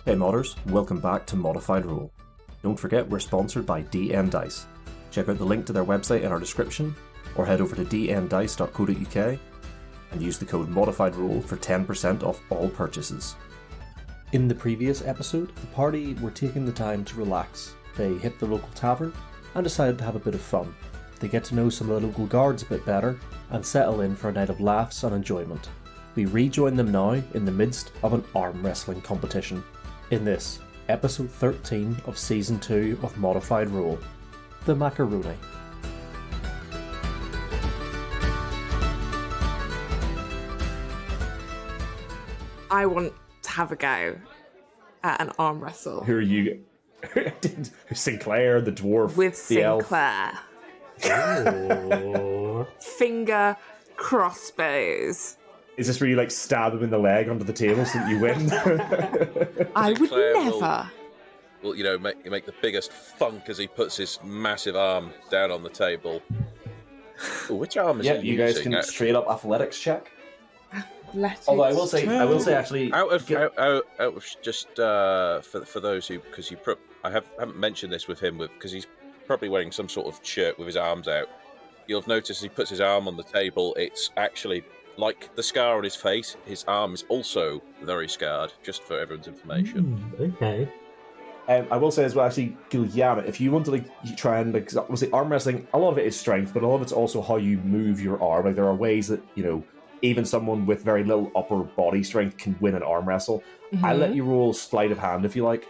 Hey modders, welcome back to ModifedRoll. Don't forget we're sponsored by DN Dice. Check out the link to their website in our description, or head over to dndice.co.uk and use the code ModifedRoll for 10% off all purchases. In the previous episode, the party were taking the time to relax. They hit the local tavern and decided to have a bit of fun. They get to know some of the local guards a bit better and settle in for a night of laughs and enjoyment. We rejoin them now in the midst of an arm wrestling competition. In this, episode 13 of season 2 of ModifedRoll, the Macaroni. I want to have a go at an arm wrestle. Who are you? Sinclair, the dwarf, with the Sinclair. elf. Finger crossbows. Is this where you stab him in the leg under the table so that you win? I would Sinclair never. Will make the biggest funk as he puts his massive arm down on the table. Ooh, which arm is he You guys using, can actually? straight up athletics check. Athletics. Although I will say actually, Out of just for those who, because I haven't mentioned this with him because he's probably wearing some sort of shirt with his arms out. You'll have noticed he puts his arm on the table. It's actually like the scar on his face. His arm is also very scarred. Just for everyone's information. Okay. I will say as well, actually, Giuliana, if you want to try and obviously arm wrestling, a lot of it is strength, but a lot of it's also how you move your arm. There are ways that even someone with very little upper body strength can win an arm wrestle. Mm-hmm. I'll let you roll sleight of hand if you like.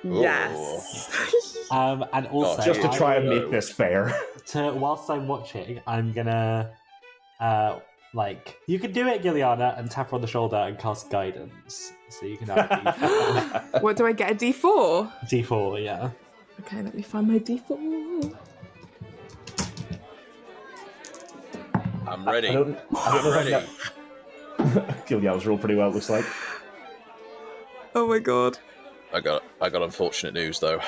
Yes. And also, Just to try and make this fair. Whilst I'm watching, I'm gonna, you can do it, Giuliana, and tap her on the shoulder and cast guidance. So you can have a D4. What do I get? A D4? D4, yeah. Okay, let me find my D4. I'm ready. I don't know ready. Giuliana's rolled pretty well, it looks like. Oh my god. I got unfortunate news though.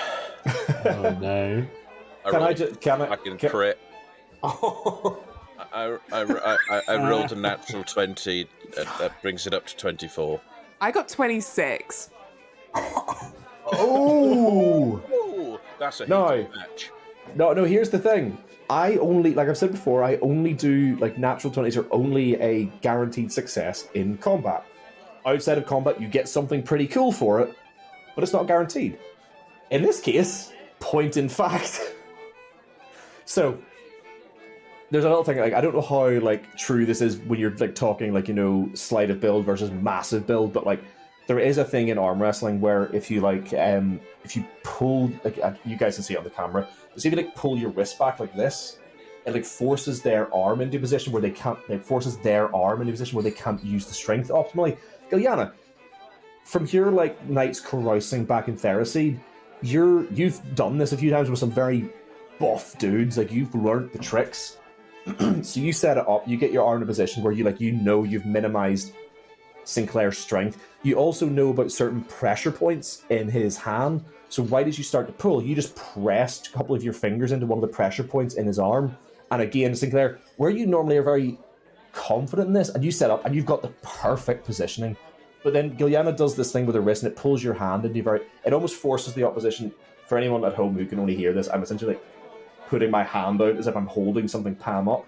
Oh no. I crit. I rolled a natural 20. That brings it up to 24. I got 26. Oh! Ooh, that's a No. heated match. No, here's the thing. I only, like I've said before, I only do, natural 20s are only a guaranteed success in combat. Outside of combat, you get something pretty cool for it, but it's not guaranteed. In this case, point in fact. So, there's another thing, I don't know how, true this is when you're, talking, sleight of build versus massive build, but, there is a thing in arm wrestling where if you, if you pull, you guys can see it on the camera, but see if you, pull your wrist back like this, it, forces their arm into a position where they can't, forces their arm into a position where they can't use the strength optimally. Giuliana, from your, nights carousing back in Theraseed, you've done this a few times with some very buff dudes, you've learned the tricks. So you set it up, you get your arm in a position where you've minimized Sinclair's strength. You also know about certain pressure points in his hand, so right as you start to pull, you just pressed a couple of your fingers into one of the pressure points in his arm. And again, Sinclair, where you normally are very confident in this, and you set up, and you've got the perfect positioning, but then Giuliana does this thing with her wrist, and it pulls your hand into it almost forces the opposition. For anyone at home who can only hear this, I'm essentially putting my hand out as if I'm holding something palm up.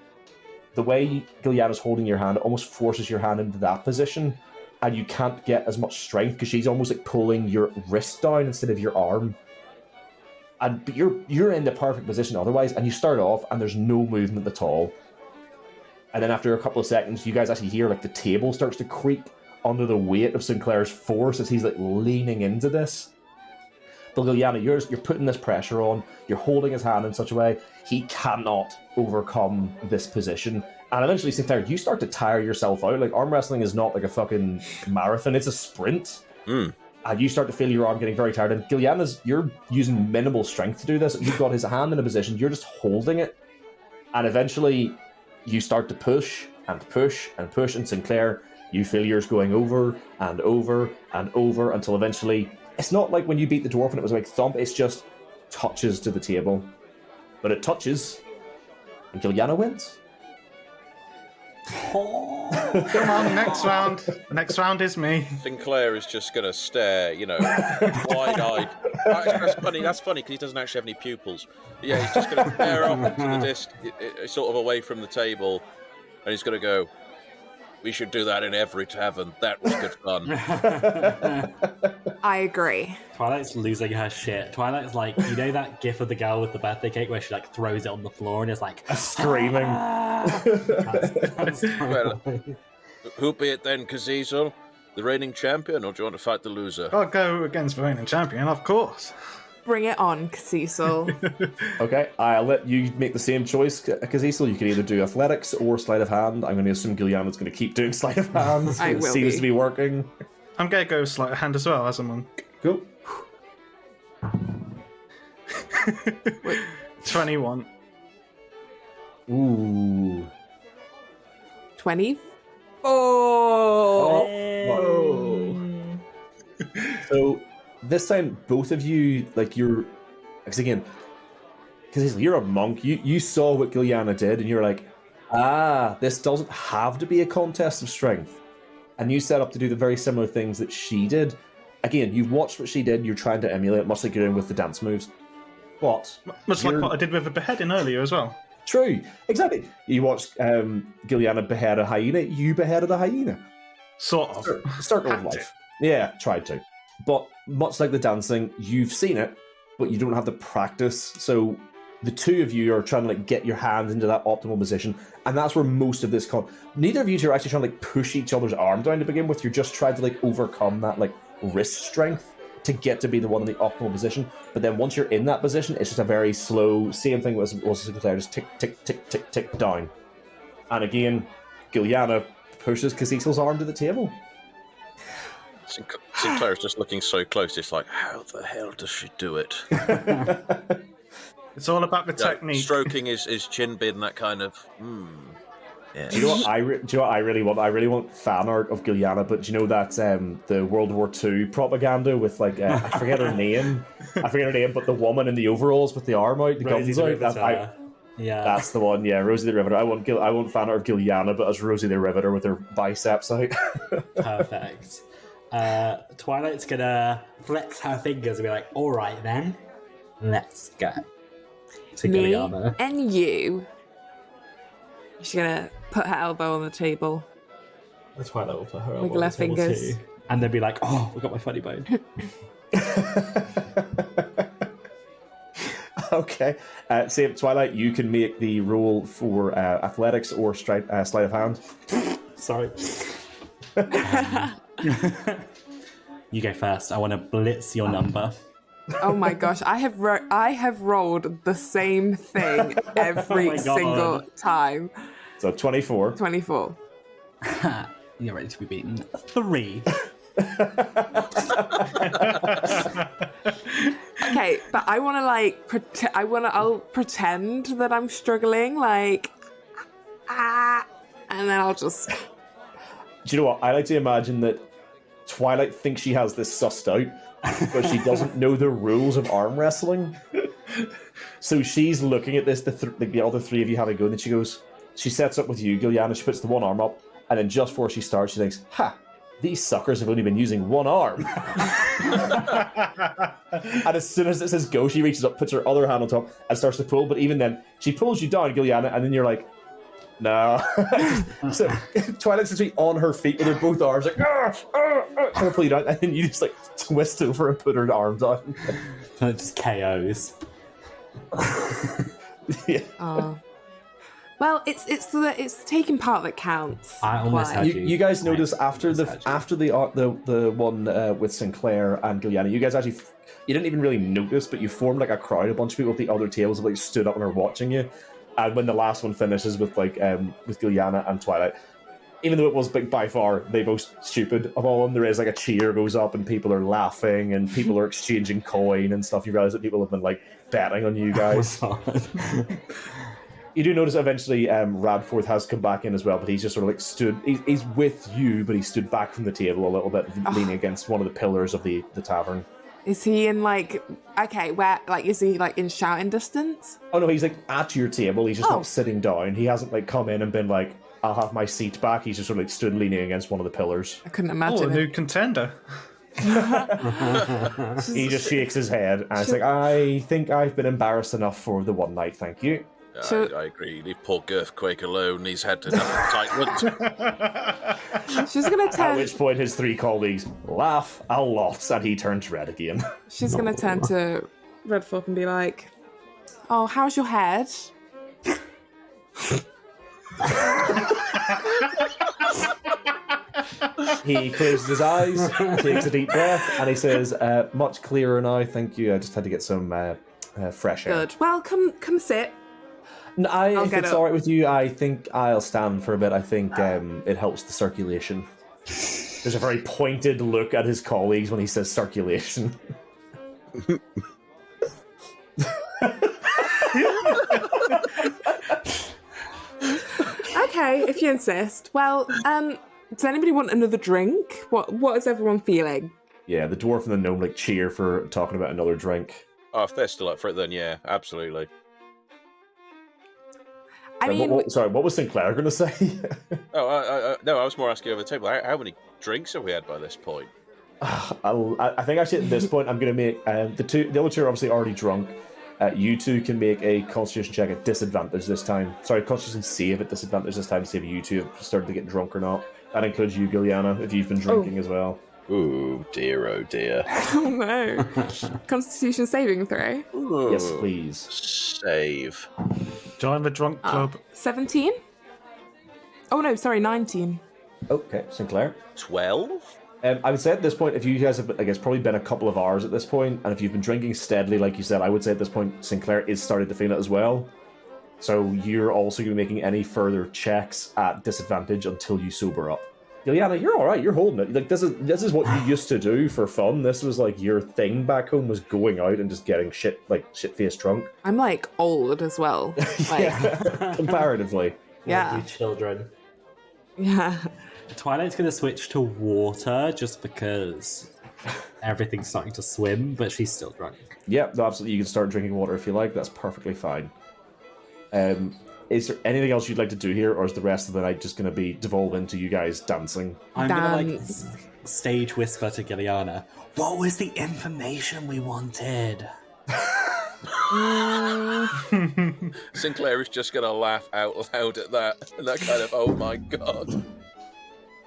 The way Giuliana's holding your hand almost forces your hand into that position, and you can't get as much strength because she's almost pulling your wrist down instead of your arm. But you're in the perfect position otherwise, and you start off and there's no movement at all. And then after a couple of seconds, you guys actually hear the table starts to creak under the weight of Sinclair's force as he's leaning into this. But Giuliana, you're putting this pressure on, you're holding his hand in such a way, he cannot overcome this position. And eventually, Sinclair, you start to tire yourself out. Arm wrestling is not a fucking marathon, it's a sprint. And you start to feel your arm getting very tired. And Giuliana's, you're using minimal strength to do this. You've got his hand in a position, you're just holding it. And eventually, you start to push, and push, and push. And Sinclair, you feel yours going over, and over, and over, until eventually... It's not like when you beat the dwarf and it was thump, it's just touches to the table. But it touches, and Giuliana wins. Come on, next round. The next round is me. Sinclair is just going to stare, wide-eyed. That's funny. That's funny because he doesn't actually have any pupils. But yeah, he's just going to stare off into the distance, sort of away from the table, and he's going to go, "We should do that in every tavern. That was good fun." I agree. Twilight's losing her shit. Twilight's like, you know that gif of the girl with the birthday cake where she like throws it on the floor and is like Screaming. That's Well, who be it then, Cazizal? The reigning champion, or do you want to fight the loser? I'll go against the reigning champion, of course. Bring it on, Cecil. Okay, I'll let you make the same choice, Cecil. You can either do athletics or sleight of hand. I'm going to assume Gilliana's going to keep doing sleight of hand. I will Seems be. to be working. I'm going to go sleight of hand as well, as I'm on. Cool. 21. Ooh. 24. Oh. So this time, both of you, like you're, because again, because you're a monk, you saw what Gilliana did, and you're like, this doesn't have to be a contest of strength. And you set up to do the very similar things that she did. Again, you've watched what she did, you're trying to emulate, much like you're doing with the dance moves. But Much like what I did with the beheading earlier as well. true, exactly. You watched Gilliana behead a hyena, you beheaded a hyena. Sort of. Circle of Had to. life. Yeah, tried to. But much like the dancing, you've seen it, but you don't have the practice. So the two of you are trying to like get your hands into that optimal position, and that's where most of this neither of you two are actually trying to like push each other's arm down to begin with. You're just trying to like overcome that like wrist strength to get to be the one in the optimal position. But then once you're in that position, it's just a very slow, same thing was Sinclair, just tick, tick, tick, tick, tick down. And again, Gilliana pushes Cecil's arm to the table. Sinclair's just looking so close. It's like, how the hell does she do it? It's all about the technique. Stroking his chin beard and that kind of. Yeah. Do you know what I really want? I really want fan art of Gilliana, but do you know that the World War II propaganda with like I forget her name. But the woman in the overalls with the arm out, the Rosie guns the out. Riveter. Yeah. That's the one. Yeah, Rosie the Riveter. I want fan art of Gilliana, but as Rosie the Riveter with her biceps out. Perfect. Twilight's gonna flex her fingers and be like, all right then, let's go. To Me Gilliana. and you. She's gonna put her elbow on the table. Twilight will put her elbow Wiggle on her the table fingers. too. And then be like, oh, we got my funny bone. Okay. Same Twilight, you can make the roll for athletics or sleight of hand. Sorry. You go first. I want to blitz your number. Oh my gosh, I have rolled the same thing every Oh my God. single time. So 24. 24. You're ready to be beaten. 3. Okay, but I want to like I'll pretend that I'm struggling, like and then I'll just. Do you know what? I like to imagine that Twilight thinks she has this sussed out, but she doesn't know the rules of arm wrestling. So she's looking at this, the other three of you have a go, and then she sets up with you, Gilliana, she puts the one arm up, and then just before she starts, she thinks, ha, these suckers have only been using one arm. And as soon as it says go, she reaches up, puts her other hand on top, and starts to pull, but even then, she pulls you down, Gilliana, and then you're like, no. So Twilight's literally on her feet with her both arms, like, trying to pull you down, and then you just like twist over and put her arms on. And it just KOs. Yeah. Oh. Well, it's the taking part that counts. I almost Why? had You guys notice after the one with Sinclair and Gilliana, you guys actually you didn't even really notice, but you formed like a crowd. A bunch of people at the other tables have like stood up and are watching you. And when the last one finishes with with Gilliana and Twilight, even though it was by far the most stupid of all of them, there is like a cheer goes up and people are laughing and people are exchanging coin and stuff. You realize that people have been like betting on you guys. You do notice eventually Radforth has come back in as well, but he's just sort of like stood. He's with you, but he stood back from the table a little bit, leaning against one of the pillars of the tavern. Is he in like where is he like in shouting distance? Oh no, he's like at your table. He's just not sitting down. He hasn't like come in and been like, I'll have my seat back. He's just sort of like stood leaning against one of the pillars. I couldn't Oh, a imagine new it. contender. He just shakes his head and it's like, I think I've been embarrassed enough for the one night, thank you. So- I agree. Leave poor Girthquake alone. He's had enough excitement. She's gonna At turn. which point his three colleagues laugh a lot and he turns red again. She's gonna turn to Redfork and be like, "Oh, how's your head?" He closes his eyes, takes a deep breath, and he says, much clearer now, thank you. I just had to get some fresh air. Good. Well, come sit. No, if get it's up. alright with you, I think I'll stand for a bit. I think it helps the circulation. There's a very pointed look at his colleagues when he says circulation. Okay, if you insist. Well, does anybody want another drink? What is everyone feeling? Yeah, the dwarf and the gnome like cheer for talking about another drink. Oh, if they're still up for it, then yeah, absolutely. I mean, What was Sinclair going to say? No, I was more asking over the table. How many drinks have we had by this point? I think actually at this point I'm going to make the other two are obviously already drunk. You two can make a Constitution check at disadvantage this time. Sorry, Constitution save at disadvantage this time to see if you two have started to get drunk or not. That includes you, Giliana, if you've been drinking as well. Ooh, dear, oh dear. oh no. Constitution saving throw. Ooh, Yes, please. save. Join the drunk club. 17? Oh no, sorry, 19. Okay, Sinclair. 12? I would say at this point, if you guys have, I guess, probably been a couple of hours at this point, and if you've been drinking steadily, like you said, I would say at this point, Sinclair is starting to feel it as well. So you're also going to be making any further checks at disadvantage until you sober up. Giliana, you're all right. You're holding it. Like this is what you used to do for fun. This was like your thing back home, was going out and just getting shit-faced drunk. I'm like old as well. Like, Yeah, comparatively. yeah. You children. Yeah. Twilight's going to switch to water just because everything's starting to swim, but she's still drunk. Yeah, no, absolutely. You can start drinking water if you like. That's perfectly fine. Is there anything else you'd like to do here, or is the rest of the night just going to be devolve into you guys dancing? I'm going to Dance. stage whisper to Giliana, what was the information we wanted? Sinclair is just going to laugh out loud at that. And that kind of, oh my god.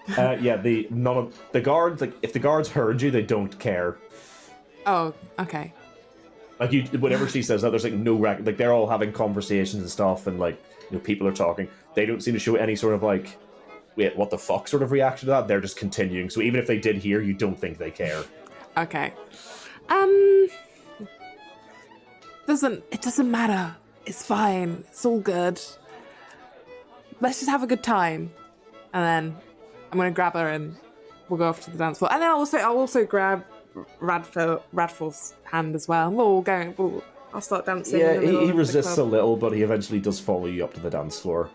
Yeah, none of the guards. Like, if the guards heard you, they don't care. Oh, okay. Like, whenever she says that, there's like no like they're all having conversations and stuff, and like people are talking. They don't seem to show any sort of like, wait, what the fuck sort of reaction to that. They're just continuing. So even if they did hear, you don't think they care. Okay. It doesn't matter. It's fine. It's all good. Let's just have a good time. And then I'm gonna grab her and we'll go off to the dance floor. And then I'll also grab Radford's hand as well. I'll start dancing. Yeah, in the middle he of the resists a club. little, but he eventually does follow you up to the dance floor.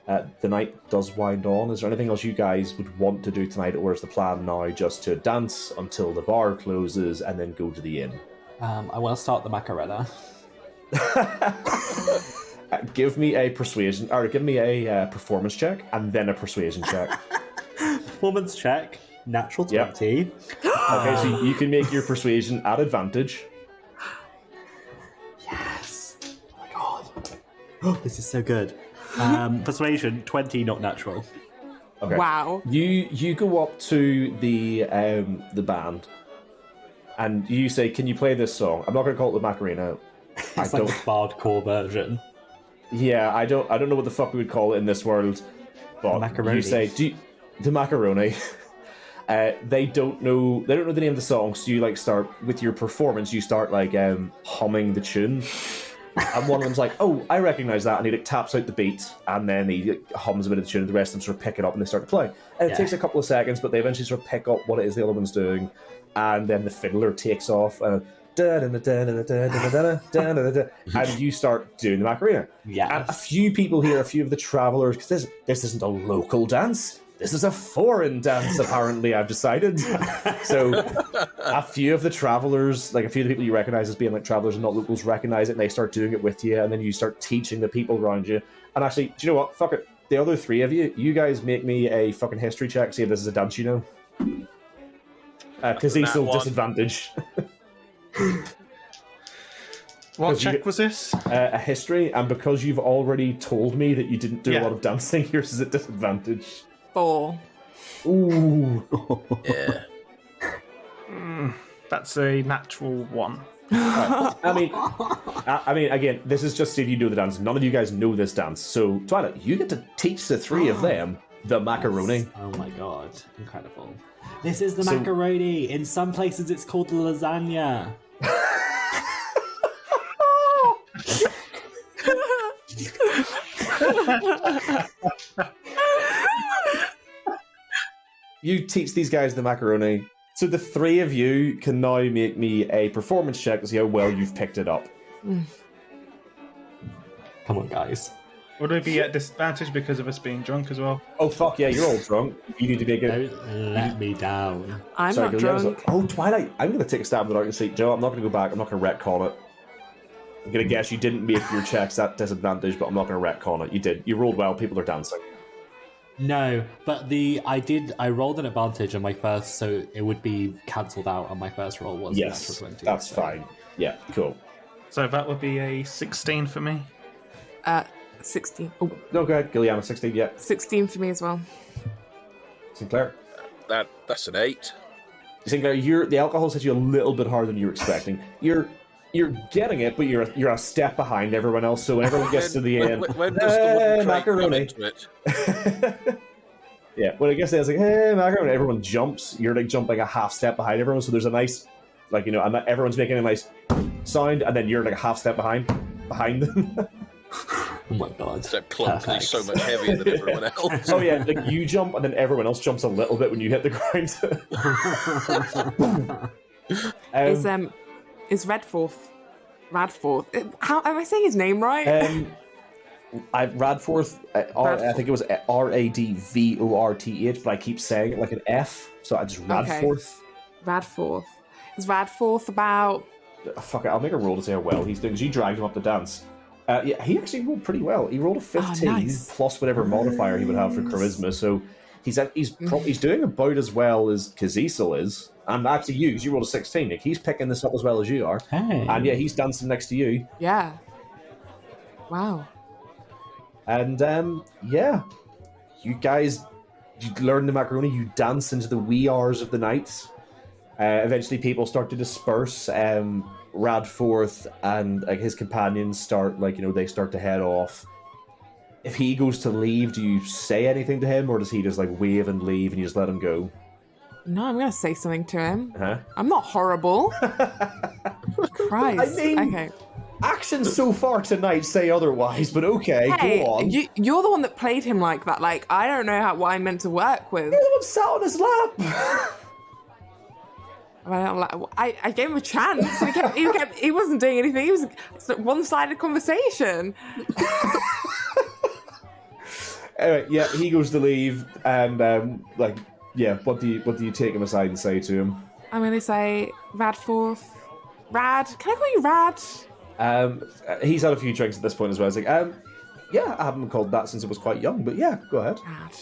The night does wind on. Is there anything else you guys would want to do tonight, or is the plan now just to dance until the bar closes and then go to the inn? I will start the Macaroni. Give me a persuasion, or give me a performance check, and then a persuasion check. Performance check, natural Yep. 20. Okay, so you can make your persuasion at advantage. Yes! Oh my god. Oh, this is so good. Persuasion, 20, not natural. Okay. Wow. You go up to the band, and you say, "Can you play this song?" I'm not going to call it the Macarena. It's like the bardcore version. Yeah, I don't know what the fuck we would call it in this world, but Macaroni. you say the Macaroni. They don't know the name of the song, so you like start with your performance. You start like humming the tune, and one of them's like, "Oh, I recognize that," and he like taps out the beat, and then he hums a bit of the tune, and the rest of them sort of pick it up and they start to play. And it takes a couple of seconds, but they eventually sort of pick up what it is the other one's doing, and then the fiddler takes off. And you start doing the Macarena. Yeah. And a few people here, a few of the travelers, because this isn't a local dance. This is a foreign dance, apparently, I've decided. So a few of the travelers, like a few of the people you recognize as being like travelers and not locals, recognize it, and they start doing it with you, and then you start teaching the people around you. And actually, do you know what? Fuck it. the other three of you guys make me a fucking history check. See if this is a dance you know. Because he's still Nat 1. disadvantage. What 'Cause check was this? A history, and because you've already told me that you didn't do a Yeah. lot of dancing, yours is at disadvantage. 4. Ooh. Yeah. That's a natural 1. I mean, again, this is just if you know the dance. None of you guys know this dance, so Twilight, you get to teach the three of them the macaroni. Oh my god, incredible. This is the So- macaroni. In some places it's called lasagna. You teach these guys the macaroni. So the three of you can now make me a performance check to see how well you've picked it up. Come on, guys. Would I be at disadvantage because of us being drunk as well? Oh fuck yeah, you're all drunk. You need to make it. Don't let me down. I'm Sorry, not Gillian, drunk. oh, Twilight, I'm going to take a stab at the dark and see. Joe, I'm not going to go back. I'm not going to retcon it. I'm going to guess you didn't make your checks at disadvantage, but I'm not going to retcon it. You did. You rolled well. People are dancing. No, but I rolled an advantage on my first, so it would be cancelled out on my first roll. Was the Yes, natural 20, that's so- fine. Yeah, cool. So that would be a 16 for me. 16. Oh, No, go ahead. Gilliana, 16, yeah. 16 for me as well. Sinclair? That's an 8. Sinclair, the alcohol's hit you a little bit harder than you were expecting. You're getting it, but you're a step behind everyone else, so when everyone gets to the end... When does the wooden crate macaroni. come into it? Yeah, when it gets there, it's like, hey, macaroni, everyone jumps. You're like jumping a half step behind everyone, so there's a nice, like, you know, and everyone's making a nice sound, and then you're like a half step behind them. Oh my god. Except clunkily Perfect. so much heavier than everyone else. Oh yeah, like you jump, and then everyone else jumps a little bit when you hit the ground. Is Radforth? How am I saying his name right? Radforth, I think it was Radvorth, but I keep saying it like an F, so I just Radforth. Radforth. Is Radforth about? Fuck it, I'll make a roll to see how well he's doing, because you dragged him up the dance. Yeah, he actually rolled pretty well. He rolled a 15 nice. plus whatever modifier he would have for charisma, so he's doing about as well as Kazisel is. And actually you, because you rolled a 16, Nick, he's picking this up as well as you are. Hey. And yeah, he's dancing next to you. Yeah. Wow. And yeah, you guys, you learn the macaroni, you dance into the wee hours of the night. Eventually people start to disperse. Radforth and his companions start, they start to head off. If he goes to leave, do you say anything to him, or does he just wave and leave and you just let him go? No, I'm gonna say something to him. Huh? I'm not horrible. Christ. I mean, okay. actions so far tonight say otherwise, but okay, Hey, go on. you're the one that played him like that. Like, I don't know what I'm meant to work with. You're the one sat on his lap. I gave him a chance. He wasn't doing anything. It was a one-sided conversation. Anyway, yeah, he goes to leave, and what do you take him aside and say to him? I'm gonna say Radforth. Rad. Can I call you Rad? He's had a few drinks at this point as well. He's like, yeah, I haven't been called that since I was quite young, but yeah, go ahead. Rad.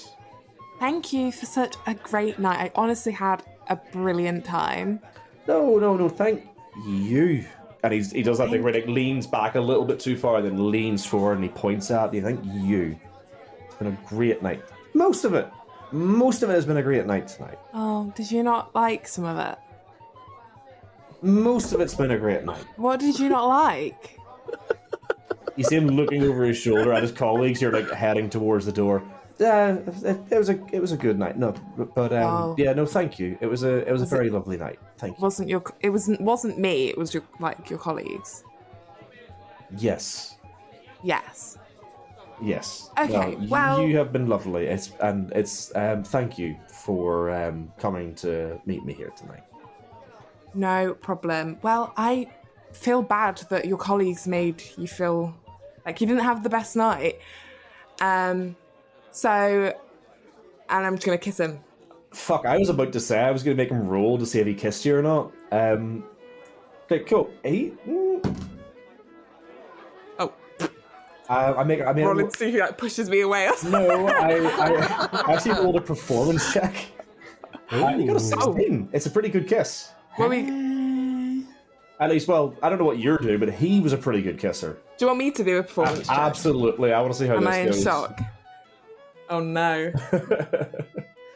Thank you for such a great night. I honestly had a brilliant time. No, thank you. And he does that thing where he leans back a little bit too far, and then leans forward, and he points at you. Thank you. It's been a great night. Most of it has been a great night tonight. Oh, did you not like some of it? Most of it's been a great night. What did you not like? You see him looking over his shoulder at his colleagues. You're heading towards the door. It was a good night. No, but yeah, no, thank you. It was a very lovely night. Thank you. It wasn't me. It was your colleagues. Yes. Yes. Yes. Okay, No, well- you have been lovely. It's thank you for coming to meet me here tonight. No problem. Well, I feel bad that your colleagues made you feel like you didn't have the best night. So, and I'm just gonna kiss him. Fuck, I was about to say I was going to make him roll to see if he kissed you or not. Okay, cool. I made Roll and see who like pushes me away. Or something. no. I actually rolled a performance check. You got a 16. It's a pretty good kiss. Well, do At least, well, I don't know what you're doing, but he was a pretty good kisser. you want me to do a performance check? Absolutely. I want to see how Am this I in goes. shock? Oh no.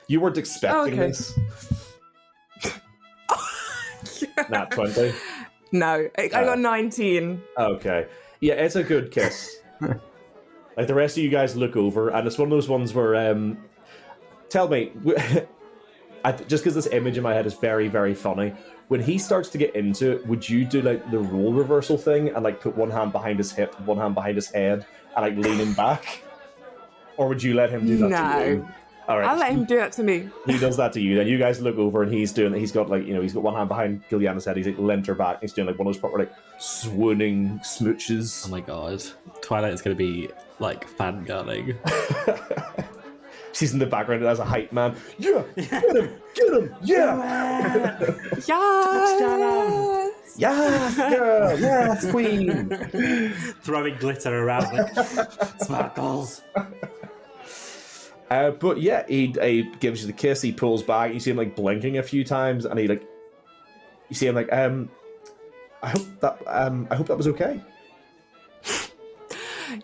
You weren't expecting okay. this. Nat 20. No, I got 19. Okay. Yeah, it's a good kiss. Like the rest of you guys look over, and it's one of those ones where, tell me, just because this image in my head is very, very funny, when he starts to get into it, would you do like the role reversal thing and like put one hand behind his hip, one hand behind his head, and like lean him back? Or would you let him do that to you? All right. I'll let him do that to me. He does that to you, then you guys look over and he's got like, he's got one hand behind Gilliana's head, he's like leant her back, he's doing like one of those proper like swooning smooches. Oh my god. Twilight's gonna be like fangirling. She's in the background as a hype man. Yeah, get him, yeah, Yes! yes, girl, yes, queen. Throwing glitter around like sparkles. But yeah, he gives you the kiss. He pulls back. You see him like blinking a few times, and you see him like, I hope that was okay.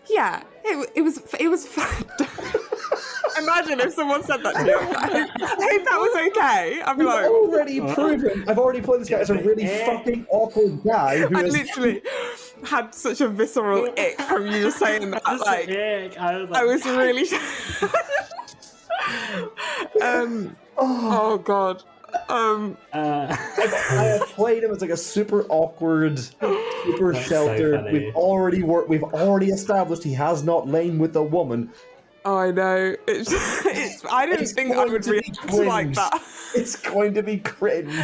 Yeah, it was fun. Imagine if someone said that to me. I hope that was okay. I'd be like, I've already played this guy as a really fucking awkward guy who I is literally had such a visceral ick from you just saying that. Like, I was really. Oh god. I have played him as like a super awkward, super sheltered. So We've already established he has not lain with a woman. Oh, I know. It's I didn't think I would react like that. It's going to be cringe.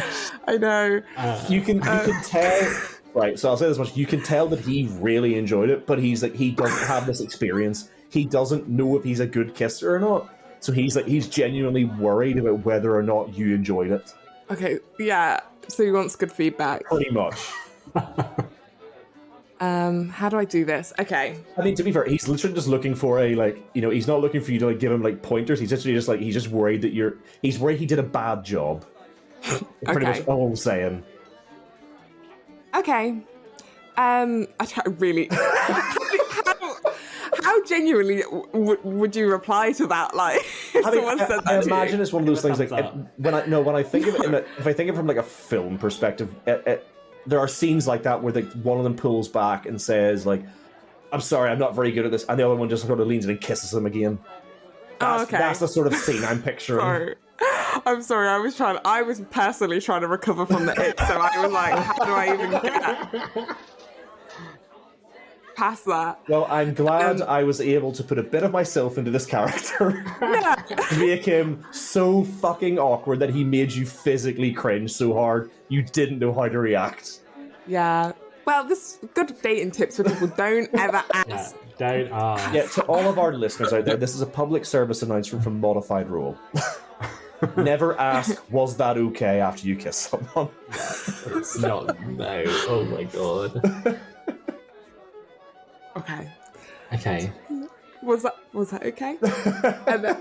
I know. You can tell. Right, so I'll say this much: you can tell that he really enjoyed it, but he's like he doesn't have this experience. He doesn't know if he's a good kisser or not. So he's genuinely worried about whether or not you enjoyed it. Okay, yeah. So he wants good feedback. Pretty much. How do I do this? Okay. I mean, to be fair, he's literally just looking for he's not looking for you to like give him like pointers. He's literally just like he's just worried that he's worried he did a bad job. Pretty much all I'm saying. Okay. I don't really. How genuinely would you reply to that? Like, if someone said that I to imagine you? it's one of those things like when I think of it if I think of it from like a film perspective, there are scenes like that where one of them pulls back and says like, "I'm sorry, I'm not very good at this," and the other one just sort of leans in and kisses him again. That's the sort of scene I'm picturing. Sorry. I'm sorry. I was personally trying to recover from the ick, so I was like, how do I even get past that? Well, I'm glad I was able to put a bit of myself into this character. To make him so fucking awkward that he made you physically cringe so hard you didn't know how to react. Yeah. Well, this is good dating tips for people. Don't ever ask. Don't ask. Yeah, to all of our listeners out there, this is a public service announcement from ModifedRoll. Never ask, was that okay after you kiss someone? It's not, no. Oh my god. Okay. Okay. Was that okay? And then...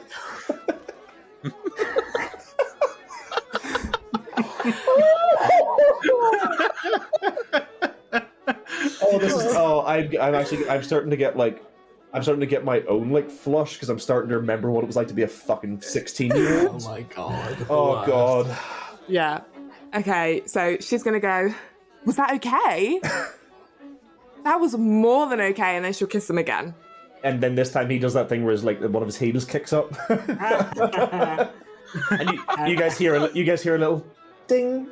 I'm starting to get my own like flush because I'm starting to remember what it was like to be a fucking 16-year-old. Oh my god. Oh god. Yeah. Okay, so she's gonna go, was that okay? That was more than okay, and then she'll kiss him again. And then this time he does that thing where his like one of his heels kicks up. And you guys hear a little ding.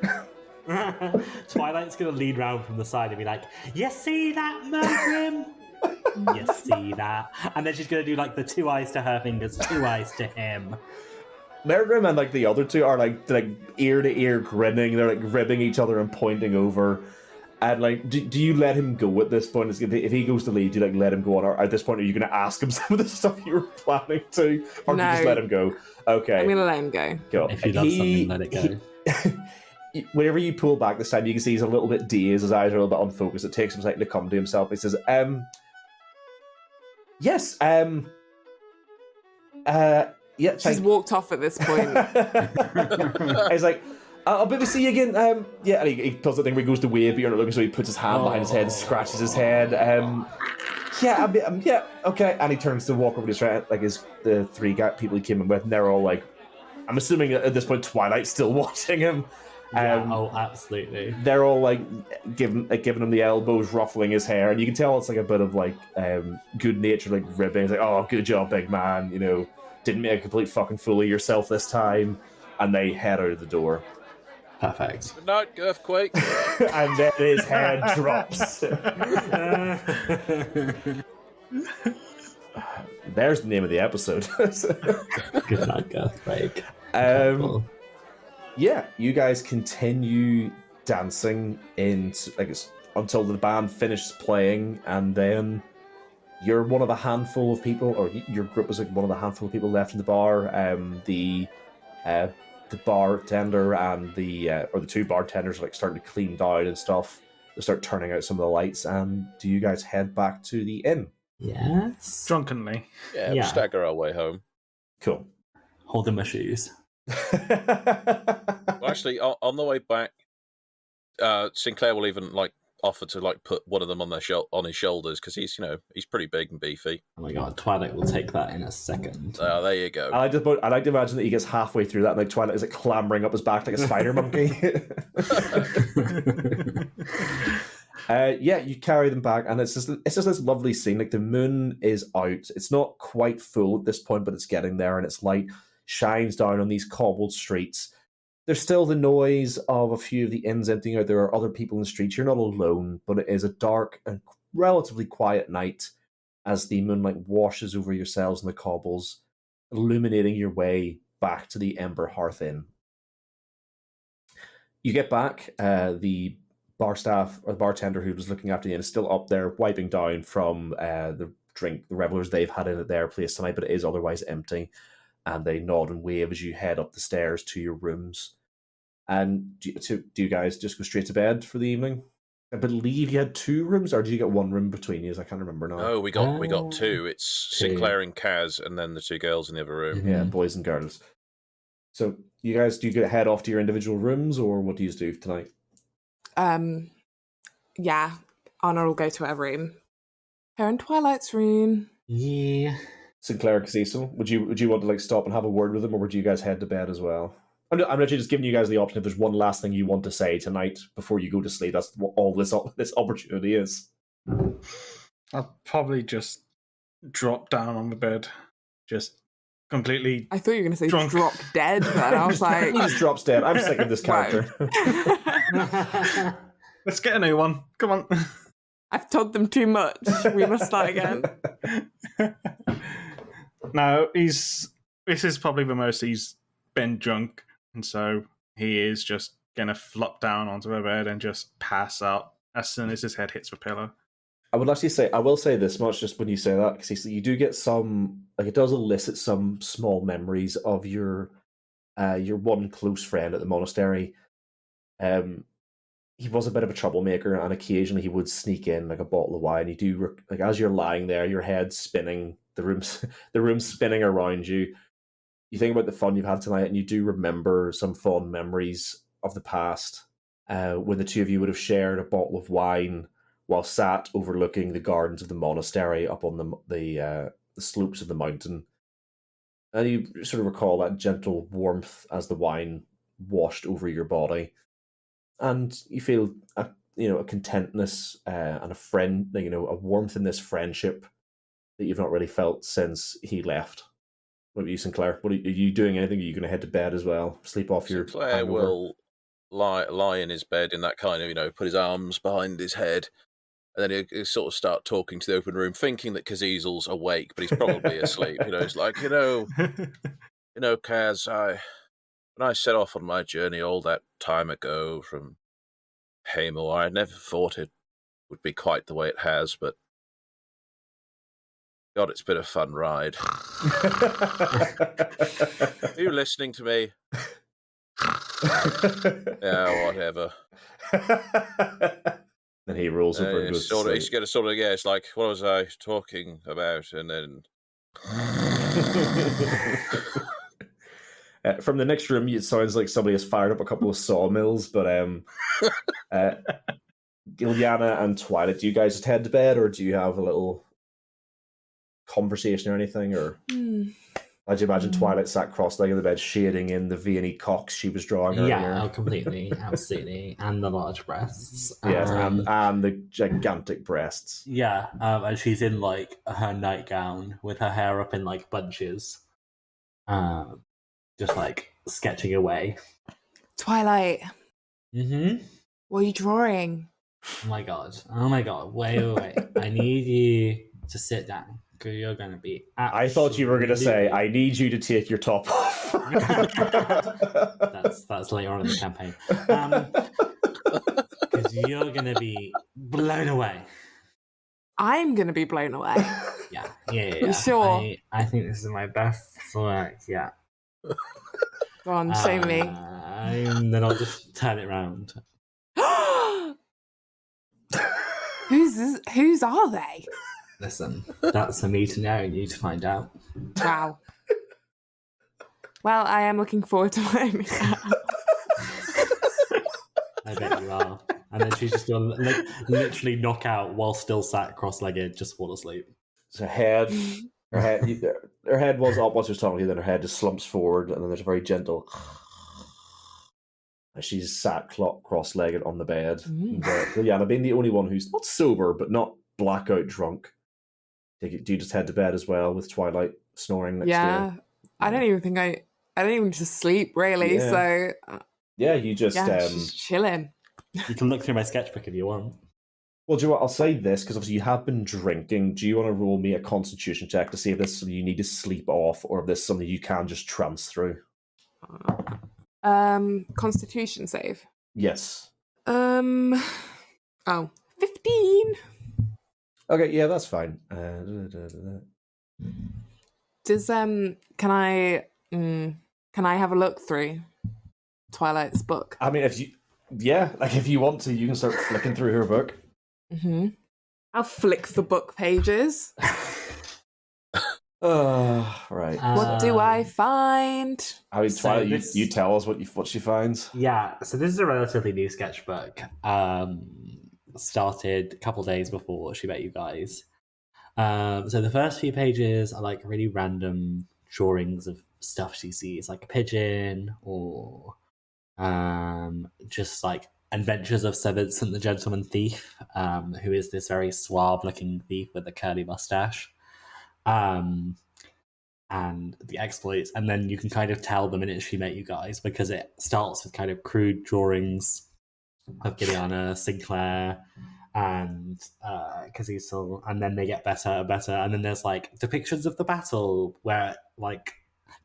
Twilight's gonna lean round from the side and be like, "You see that, Mergrim? You see that?" And then she's gonna do like the 2 eyes to her fingers, 2 eyes to him. Mergrim and like the other two are like ear to ear grinning. They're like ribbing each other and pointing over. And like, do you let him go at this point? If he goes to lead, do you like let him go on? Or at this point, are you going to ask him some of the stuff you were planning to, or do you just let him go? Okay, I'm gonna let him go. Cool. If you love something, let it go. Whenever you pull back this time, you can see he's a little bit dazed. His eyes are a little bit unfocused. It takes him a second to come to himself. He says, Yes. Yeah. She's walked off at this point. He's like, I'll maybe see you again. Yeah, and he pulls the thing where he goes to wave, but you're not looking, so he puts his hand behind his head and scratches his head. Yeah, yeah, okay. And he turns to walk over to his friend, like the three people he came in with, and they're all like, I'm assuming at this point Twilight's still watching him. Oh, absolutely. They're all like giving him the elbows, ruffling his hair, and you can tell it's like a bit of like good natured like ribbing. It's like, oh, good job, big man. You know, didn't make a complete fucking fool of yourself this time. And they head out of the door. Perfect. Good night, Earthquake. And then his head drops. There's the name of the episode. Good night, Earthquake. Yeah, you guys continue dancing until the band finishes playing, and then you're one of the handful of people, or your group is like one of the handful of people left in the bar. The bartender and the two bartenders are like starting to clean down and stuff. They start turning out some of the lights, and do you guys head back to the inn? Yes. Drunkenly. Yeah, we'll stagger our way home. Cool. Holding my shoes. Well, actually, on the way back, Sinclair will even like offer to like put one of them on his shoulders because he's pretty big and beefy. Oh my god, Twilight will take that in a second. Oh, there you go. I like to imagine that he gets halfway through that, and like Twilight is like clambering up his back like a spider monkey. Yeah, you carry them back, and it's just this lovely scene. Like the moon is out; it's not quite full at this point, but it's getting there, and its light shines down on these cobbled streets. There's still the noise of a few of the inns emptying out. There are other people in the streets. You're not alone, but it is a dark and relatively quiet night as the moonlight washes over yourselves in the cobbles, illuminating your way back to the Ember Hearth Inn. You get back. The bar staff or the bartender who was looking after the inn is still up there, wiping down from the revelers they've had in at their place tonight, but it is otherwise empty. And they nod and wave as you head up the stairs to your rooms. And do you guys just go straight to bed for the evening? I believe you had 2 rooms, or did you get 1 room between you? I can't remember now. Oh, we got 2. It's Sinclair and Kaz, and then the 2 girls in the other room. Yeah, boys and girls. So you guys, do you head off to your individual rooms, or what do you do tonight? Yeah, Anna will go to her room. Her and Twilight's room. Yeah. Sinclair, Cecil, would you want to like stop and have a word with them, or would you guys head to bed as well? I'm actually just giving you guys the option if there's one last thing you want to say tonight before you go to sleep. That's what all this opportunity is. I'll probably just drop down on the bed, just completely. I thought you were going to say drunk. drop dead, but I was like, He just drops dead. I'm sick of this character. Let's get a new one. Come on. I've told them too much. We must start again. No, this is probably the most he's been drunk, and so he is just gonna flop down onto the bed and just pass out as soon as his head hits the pillow. I will say this much just when you say that, because you do get some, like it does elicit some small memories of your one close friend at the monastery. He was a bit of a troublemaker, and occasionally he would sneak in like a bottle of wine. You do like as you're lying there, your head spinning, the room's spinning around you. You think about the fun you've had tonight, and you do remember some fond memories of the past, when the two of you would have shared a bottle of wine while sat overlooking the gardens of the monastery up on the slopes of the mountain. And you sort of recall that gentle warmth as the wine washed over your body. And you feel a contentness and a warmth in this friendship that you've not really felt since he left. What about you, Sinclair? Are you doing anything? Are you going to head to bed as well? Sleep off your Sinclair hangover? will lie in his bed in that kind of, put his arms behind his head, and then he'll sort of start talking to the open room, thinking that Kazizel's awake, but he's probably asleep. He's like, Kaz, when I set off on my journey all that time ago from Hamel, I never thought it would be quite the way it has, but God, it's been a fun ride. Are you listening to me? Yeah, whatever. And he rolls over and goes to He's sleep. gonna sort of it's like, what was I talking about? And then From the next room, it sounds like somebody has fired up a couple of sawmills. But Giliana and Twilight, do you guys just head to bed, or do you have a little conversation or anything? Or I'd imagine Twilight sat cross-legged in the bed, shading in the veiny cocks she was drawing earlier. Yeah, completely, absolutely, and the large breasts. Yes, and the gigantic breasts. Yeah, and she's in like her nightgown with her hair up in like bunches, just like sketching away. Twilight, Mm-hmm. what are you drawing? Oh my god! Wait! I need you to sit down because you're gonna be. I thought you were going to say, "I need you to take your top off." That's later on in the campaign. Because you're gonna be blown away. I'm gonna be blown away. Yeah. You sure? I think this is my best work. Yeah. Go on, show me. And then I'll just turn it around. Whose are they? Listen, that's for me to know and you to find out. Wow. Well, I am looking forward to finding out. I bet you are. And then she's just going to literally knock out while still sat cross-legged, just fall asleep. So her head was up while she was talking to you, then her head just slumps forward, and then there's a very gentle. She's sat cross-legged on the bed. Liliana being the only one who's not sober, but not blackout drunk. Do you just head to bed as well with Twilight snoring next door? I don't even just sleep really. Yeah. So Yeah, you just just chilling. You can look through my sketchbook if you want. Well, do you know what? I'll say this because obviously you have been drinking. Do you want to roll me a Constitution check to see if this is something you need to sleep off, or if this is something you can just trance through? Constitution save. Yes. 15. Okay, yeah, that's fine. Does can I have a look through Twilight's book? I mean, if you want to, you can start flicking through her book. Mm-hmm. I'll flick the book pages. Right. What do I find? I mean, So Twilight, this- you tell us what she finds. Yeah, so this is a relatively new sketchbook. Started a couple days before she met you guys. So the first few pages are like really random drawings of stuff she sees, like a pigeon or just like adventures of Sir Vincent the Gentleman Thief, who is this very suave-looking thief with a curly mustache. And the exploits, and then you can kind of tell the minute she met you guys because it starts with kind of crude drawings of Giliana, Sinclair, and Cazisel, and then they get better and better, and then there's like depictions of the battle where like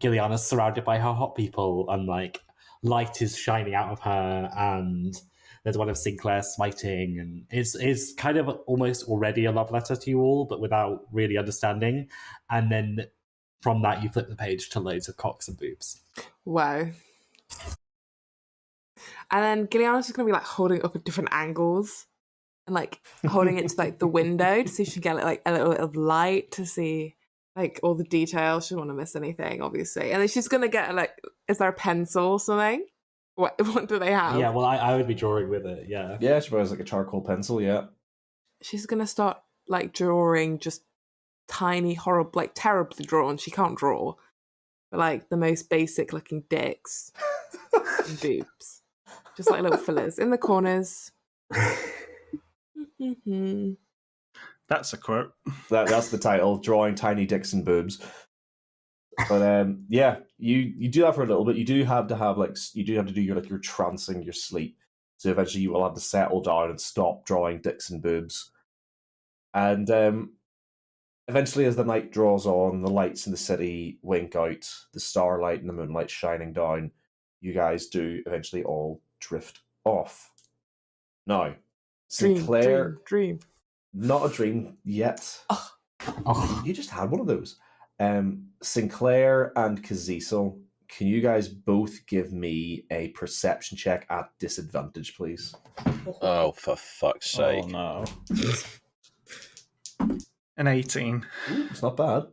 Giliana's surrounded by her hot people and like light is shining out of her, and there's one of Sinclair smiting, and it's kind of almost already a love letter to you all, but without really understanding. And then from that, you flip the page to loads of cocks and boobs. Wow. And then Giliana's just gonna be like holding it up at different angles and like holding it to like the window to see if she can get like a little bit of light to see like all the details. She doesn't want to miss anything, obviously. And then she's gonna get like, is there a pencil or something? What do they have? Yeah, well, I would be drawing with it, yeah. Yeah, she wears like a charcoal pencil. Yeah. She's gonna start like drawing just tiny, horrible, like terribly drawn. She can't draw, but like the most basic looking dicks and boobs, just like little fillers in the corners. That's a quote. That's the title: drawing tiny dicks and boobs. But yeah, you do that for a little bit. You do have to do your like your trancing, your sleep. So eventually you will have to settle down and stop drawing dicks and boobs. And eventually, as the night draws on, the lights in the city wink out, the starlight and the moonlight shining down. You guys do eventually all drift off. Now, Sinclair, Dream. not a dream yet. Oh, You just had one of those. Sinclair and Cazisel, can you guys both give me a perception check at disadvantage, please? Oh, for fuck's sake. Oh, no. An 18. Ooh, it's not bad.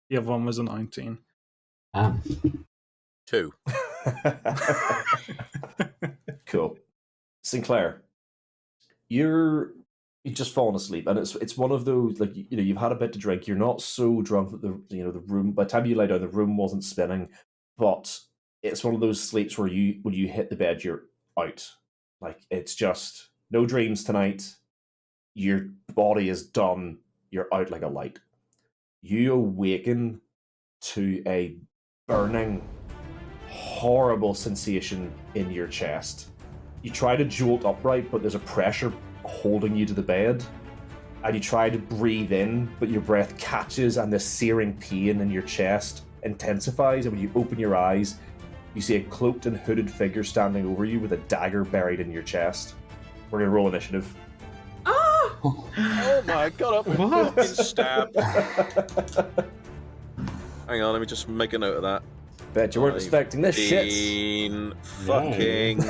The other one was a 19. 2. Cool. Sinclair, you've just fallen asleep, and it's one of those, like, you know, you've had a bit to drink. You're not so drunk that the room, by the time you lay down, the room wasn't spinning, but it's one of those sleeps where when you hit the bed, you're out. Like, it's just no dreams tonight. Your body is done. You're out like a light. You awaken to a burning, horrible sensation in your chest. You try to jolt upright, but there's a pressure holding you to the bed. And you try to breathe in, but your breath catches and the searing pain in your chest intensifies. And when you open your eyes, you see a cloaked and hooded figure standing over you with a dagger buried in your chest. We're going to roll initiative. Oh my god, I'm fucking stabbed. Hang on, let me just make a note of that. Bet you weren't expecting this shit. Been fucking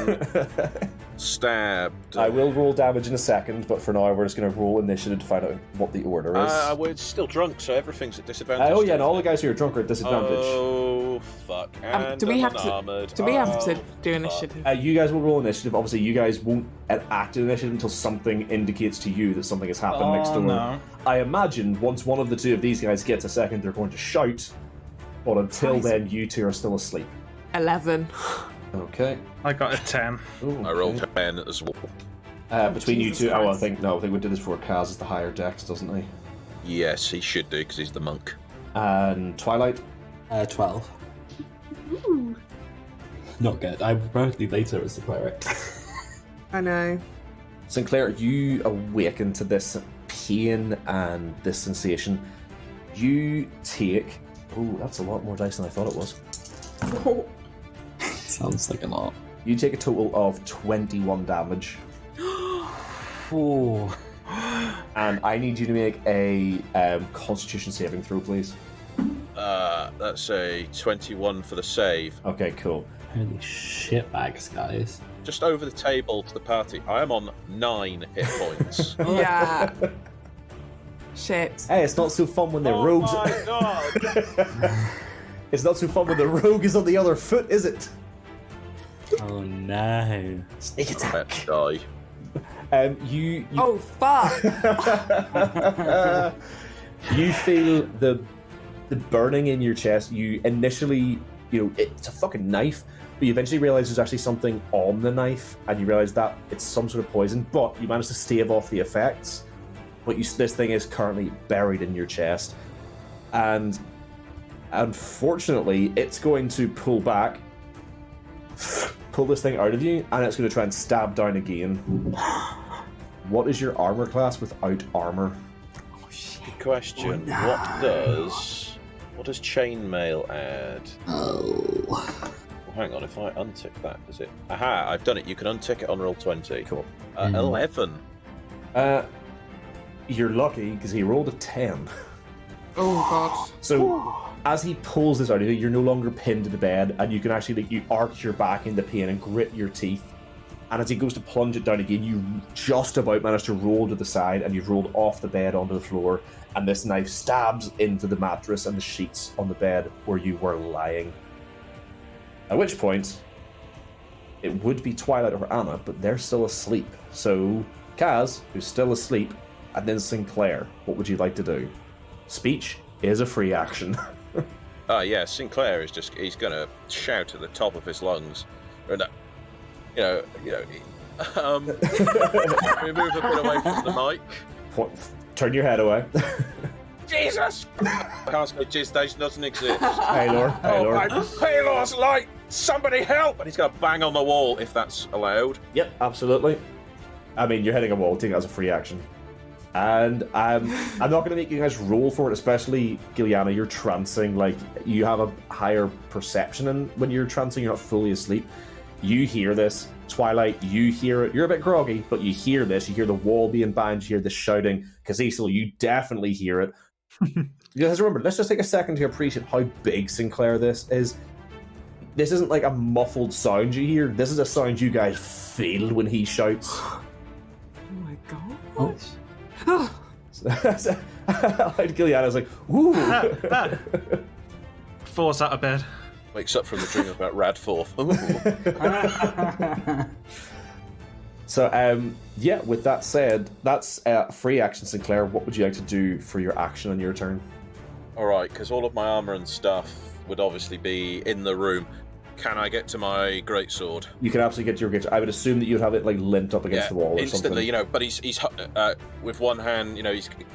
stabbed. I will roll damage in a second, but for now we're just going to roll initiative to find out what the order is. We're still drunk, so everything's at disadvantage. Oh yeah, and all the guys who are drunk are at disadvantage. Oh fuck! And do we have unarmored. to do Fuck. initiative? You guys will roll initiative. Obviously, you guys won't act in initiative until something indicates to you that something has happened next door. No. I imagine once one of the two of these guys gets a second, they're going to shout. But until then, you two are still asleep. 11. Okay. I got a 10. Ooh, I rolled 10 as well. between Jesus you two, Christ. I think we did this before. Kaz is the higher dex, doesn't he? Yes, he should do because he's the monk. And Twilight. 12. Ooh. Not good. I probably later as the cleric. I know. Sinclair, you awaken to this pain and this sensation. You take... Oh, that's a lot more dice than I thought it was. Sounds like a lot. You take a total of 21 damage. Oh. And I need you to make a Constitution saving throw, please. That's a 21 for the save. Okay, cool. Holy shitbags, guys. Just over the table to the party, I am on 9 hit points. Yeah. Shit. Hey, it's not so fun when the Oh rogues... my god! It's not so fun when the rogue is on the other foot, is it? Oh no. Sneak I bet to die. You Oh, fuck. you feel the burning in your chest. You initially, it's a fucking knife, but you eventually realize there's actually something on the knife, and you realize that it's some sort of poison, but you manage to stave off the effects. But this thing is currently buried in your chest, and unfortunately, it's going to pull back, pull this thing out of you, and it's going to try and stab down again. What is your armor class without armor? Good question. Oh, What does chainmail add? Oh. Well, hang on, if I untick that, does it? Aha, I've done it. You can untick it on roll 20. Cool. 11. You're lucky because he rolled a 10. Oh, God. So as he pulls this out of you, you're no longer pinned to the bed, and you can actually you arch your back into pain and grit your teeth. And as he goes to plunge it down again, you just about manage to roll to the side, and you've rolled off the bed onto the floor, and this knife stabs into the mattress and the sheets on the bed where you were lying. At which point, it would be Twilight or Anna, but they're still asleep. So, Kaz, who's still asleep, and then Sinclair, what would you like to do? Speech is a free action. Yeah, Sinclair is he's going to shout at the top of his lungs. And, we move a bit away from the mic. Turn your head away. Jesus! I can't say jizz doesn't exist. Paylor, Paylor. Paylor's light! Somebody help! And he's going to bang on the wall if that's allowed. Yep, absolutely. I mean, you're hitting a wall, take it as a free action. And I'm not going to make you guys roll for it, especially Giliana, you're trancing. Like, you have a higher perception, and when you're trancing, you're not fully asleep. You hear this. Twilight, you hear it. You're a bit groggy, but you hear this. You hear the wall being banged, you hear the shouting. Cecil, you definitely hear it. You guys remember, let's just take a second to appreciate how big Sinclair this is. this isn't like a muffled sound you hear. This is a sound you guys feel when he shouts. Oh my god. Oh. Gilliana's like, ooh. Falls out of bed. Wakes up from the dream about Radforth. So, yeah, with that said, that's free action, Sinclair. What would you like to do for your action on your turn? Alright, because all of my armour and stuff would obviously be in the room. Can I get to my greatsword? You can absolutely get to your greatsword. I would assume that you'd have it like lint up against the wall or instantly, something. but he's with one hand,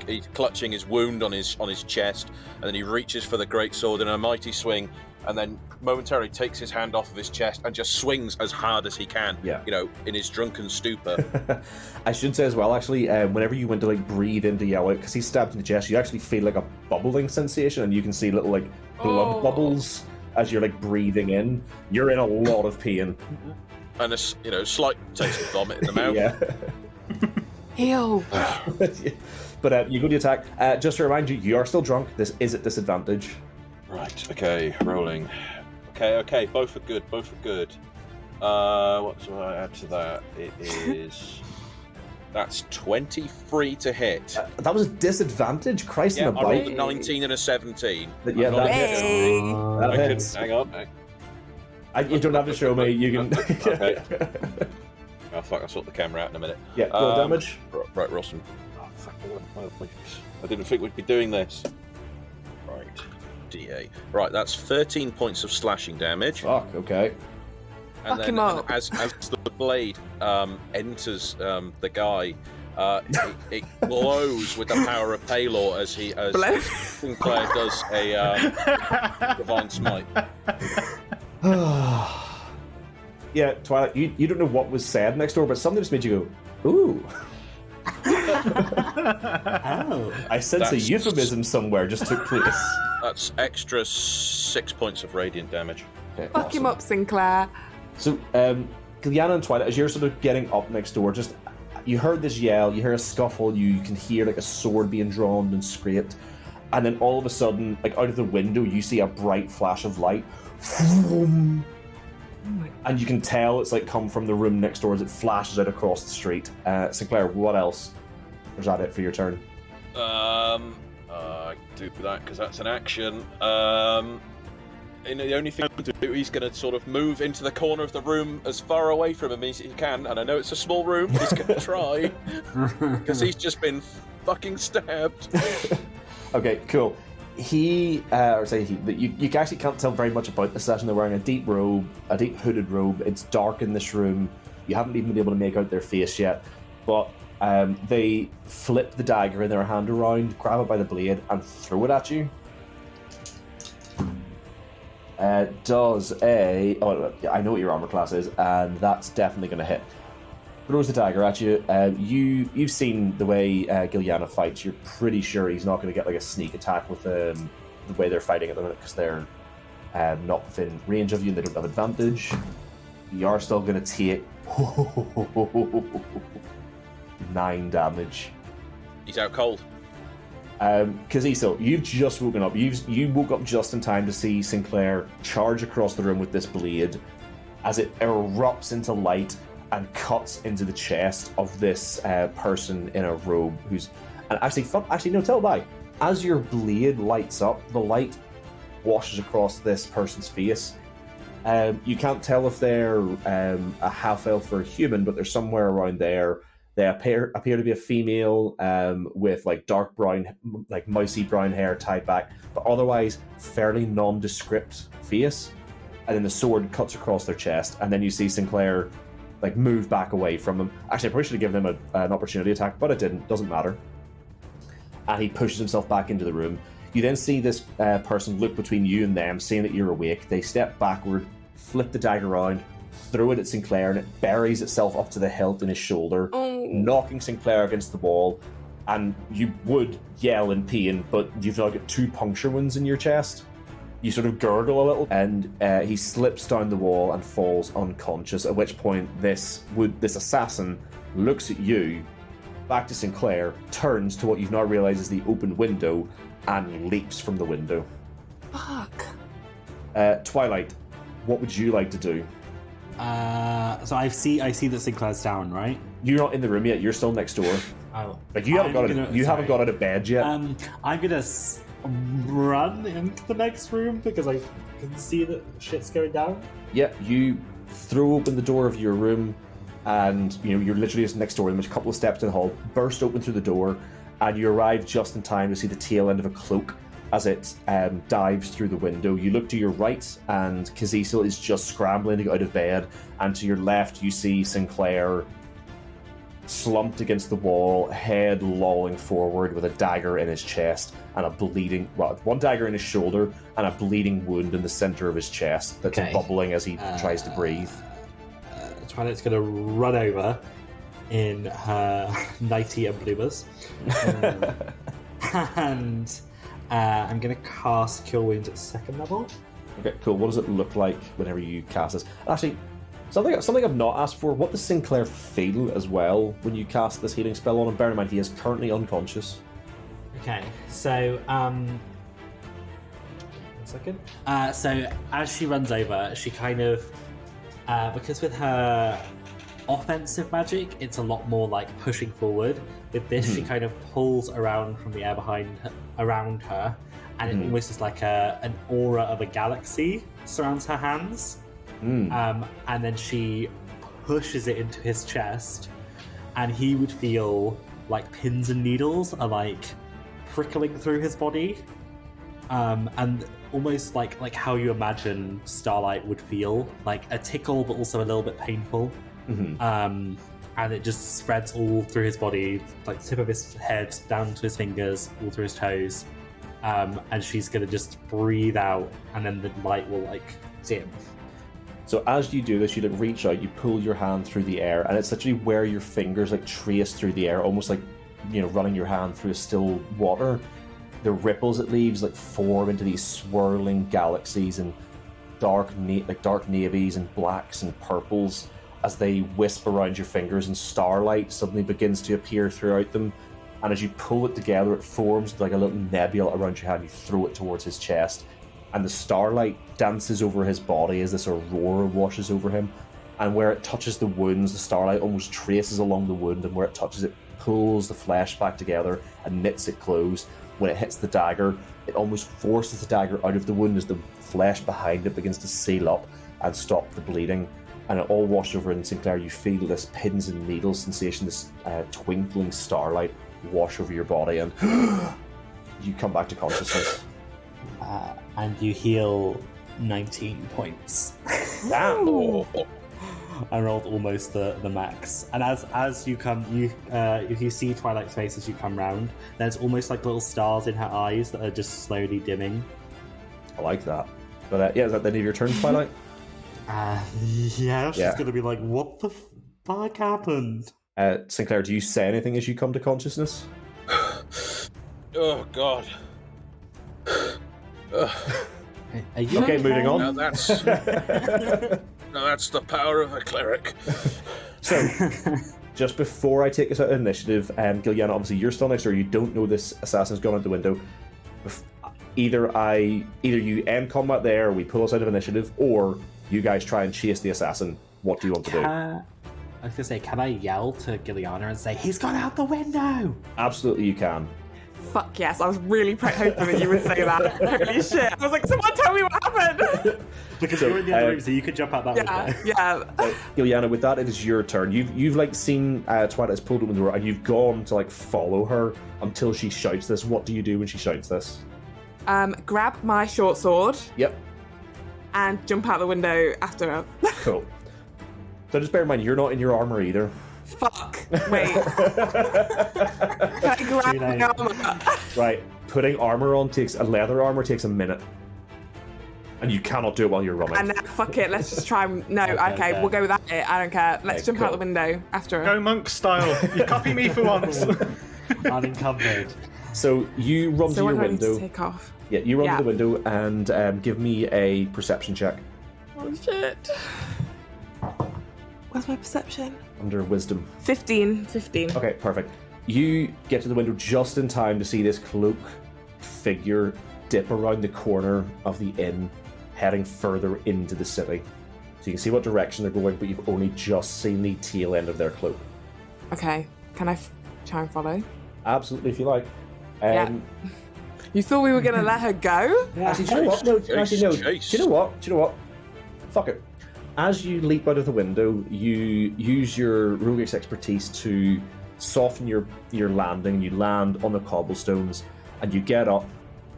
he's clutching his wound on his chest, and then he reaches for the greatsword in a mighty swing, and then momentarily takes his hand off of his chest and just swings as hard as he can. Yeah. In his drunken stupor. I should say as well, actually, whenever you went to like breathe into yell out, because he's stabbed in the chest, you actually feel like a bubbling sensation, and you can see little like blood bubbles as you're like breathing in. You're in a lot of pain. And a slight taste of vomit in the mouth. Yeah. Heal. But you go to attack. Just to remind you, you are still drunk. This is at disadvantage. Right, okay, rolling. Okay, both are good. What do I add to that? It is... That's 23 to hit. That was a disadvantage? Christ in a I rolled bike. a 19 and a 17. Yeah, that hits. Hey. That hits. Hang on. You don't have to show me. You can... Okay. Oh, fuck, I'll sort the camera out in a minute. Yeah, roll damage. Right, Rossum. Oh, fuck, I didn't think we'd be doing this. Right, D8. Right, that's 13 points of slashing damage. Fuck, okay. And Fuck him then up. as the blade enters the guy, it glows with the power of Palor as Sinclair does a divine smite. Yeah, Twilight, you don't know what was said next door, but something just made you go, ooh. Oh. I sense a That's- euphemism somewhere just took place. That's extra 6 points of radiant damage. Okay, Fuck him awesome. up, Sinclair. So, Gilliana and Twilight, as you're sort of getting up next door, just you heard this yell, you hear a scuffle, you can hear like a sword being drawn and scraped, and then all of a sudden, like out of the window, you see a bright flash of light, and you can tell it's like come from the room next door as it flashes out across the street. Sinclair, what else? Or is that it for your turn? I do that because that's an action. The only thing to do, he's going to sort of move into the corner of the room as far away from him as he can, and I know it's a small room, he's going to try, because he's just been fucking stabbed. Okay, cool. You actually can't tell very much about the session. They're wearing a deep hooded robe. It's dark in this room. You haven't even been able to make out their face yet, but they flip the dagger in their hand around, grab it by the blade, and throw it at you. Does a... Oh, I know what your armor class is, and that's definitely going to hit. Throws the dagger at you. You've seen the way Gilliana fights. You're pretty sure he's not going to get like a sneak attack with the way they're fighting at the minute, because they're not within range of you and they don't have advantage. You are still going to take 9 damage. He's out cold. Kaziso, you've just woken up. You woke up just in time to see Sinclair charge across the room with this blade as it erupts into light and cuts into the chest of this person in a robe who's... And actually, no, tell a lie. As your blade lights up, the light washes across this person's face. You can't tell if they're a half-elf or a human, but they're somewhere around there. They appear to be a female with like dark brown, like mousy brown hair tied back, but otherwise fairly nondescript face. And then the sword cuts across their chest, and then you see Sinclair like move back away from them. Actually, I probably should have given him an opportunity attack, but it didn't. Doesn't matter. And he pushes himself back into the room. You then see this person look between you and them, seeing that you're awake. They step backward, flip the dagger around, throw it at Sinclair, and it buries itself up to the hilt in his shoulder, knocking Sinclair against the wall. And you would yell in pain, but you've now got 2 puncture wounds in your chest. You sort of gurgle a little, and he slips down the wall and falls unconscious, at which point this assassin looks at you, back to Sinclair, turns to what you've now realised is the open window, and leaps from the window. Fuck. Twilight, what would you like to do? So I see that Sinclair's down, right? You're not in the room yet. You're still next door. Oh, Like you haven't haven't got out of bed yet. I'm gonna run into the next room because I can see that shit's going down. Yeah, you throw open the door of your room, and you're literally just next door. There's a couple of steps to the hall. Burst open through the door, and you arrive just in time to see the tail end of a cloak as it dives through the window. You look to your right, and Kazisil is just scrambling to get out of bed, and to your left, you see Sinclair slumped against the wall, head lolling forward with a dagger in his chest and one dagger in his shoulder and a bleeding wound in the center of his chest that's bubbling as he tries to breathe. Twilight's gonna run over in her nighty and bloomers, and I'm gonna cast Cure Wounds at 2nd level. Okay, cool. What does it look like whenever you cast this? Actually, something I've not asked for. What does Sinclair feel as well when you cast this healing spell on him? Bear in mind, he is currently unconscious. Okay, so one second. So as she runs over, she kind of because with her offensive magic, it's a lot more like pushing forward. With this, she kind of pulls around from the air around her, and it almost is like an aura of a galaxy surrounds her hands. And then she pushes it into his chest, and he would feel like pins and needles are like prickling through his body, and almost like how you imagine Starlight would feel, like a tickle but also a little bit painful. And it just spreads all through his body, like the tip of his head down to his fingers, all through his toes. And she's gonna just breathe out, and then the light will like dim. So as you do this, you reach out, you pull your hand through the air, and it's literally where your fingers like trace through the air, almost like running your hand through a still water. The ripples it leaves like form into these swirling galaxies and dark navies and blacks and purples as they wisp around your fingers, and starlight suddenly begins to appear throughout them. And as you pull it together, it forms like a little nebula around your hand. You throw it towards his chest, and the starlight dances over his body as this aurora washes over him. And where it touches the wounds, the starlight almost traces along the wound, and where it touches it, pulls the flesh back together and knits it closed. When it hits the dagger, it almost forces the dagger out of the wound as the flesh behind it begins to seal up and stop the bleeding. And it all washes over, and Sinclair, you feel this pins and needles sensation, this twinkling starlight wash over your body, and you come back to consciousness. And you heal 19 points. Damn! I rolled almost the max. And as you come, if you see Twilight's face as you come round, there's almost like little stars in her eyes that are just slowly dimming. I like that. But is that the end of your turn, Twilight? Yeah, she's gonna be like, what the fuck happened? Sinclair, do you say anything as you come to consciousness? Oh, God. Are you okay, moving on. Now that's the power of a cleric. So, just before I take us out of initiative, Gilliana, obviously you're still next door. You don't know this assassin's gone out the window. Either you end combat there, or we pull us out of initiative, or you guys try and chase the assassin. What do you want to do? I was gonna say, can I yell to Gilliana and say, he's gone out the window? Absolutely, you can. Fuck yes, I was really hoping that you would say that. Holy shit. I was like, someone tell me what happened! Because you're in the other room, so you could jump out that window. Yeah. Gilliana, with that, it is your turn. You've like seen Twilight's pulled open the door, and you've gone to like follow her until she shouts this. What do you do when she shouts this? Grab my short sword. Yep. And jump out the window after her. Cool. So just bear in mind, you're not in your armor either. Fuck. Wait. Can I grab my armor? Right. Putting armor on leather armor takes a minute. And you cannot do it while you're running. And now, fuck it, let's just try and... No, okay, we'll go with that. I don't care. Let's jump out the window after her. Go monk style. You copy me for once. Unencumbered. So you run to your window. So what do I need to take off? Yeah, you run to the window and give me a perception check. Oh, shit. Where's my perception? Under wisdom. 15. Okay, perfect. You get to the window just in time to see this cloak figure dip around the corner of the inn, heading further into the city. So you can see what direction they're going, but you've only just seen the tail end of their cloak. Okay, can I try and follow? Absolutely, if you like. Yeah. You thought we were going to let her go? Actually, do you know what? No, actually, no. Chase. Do you know what? Fuck it. As you leap out of the window, you use your roguish expertise to soften your landing. You land on the cobblestones, and you get up,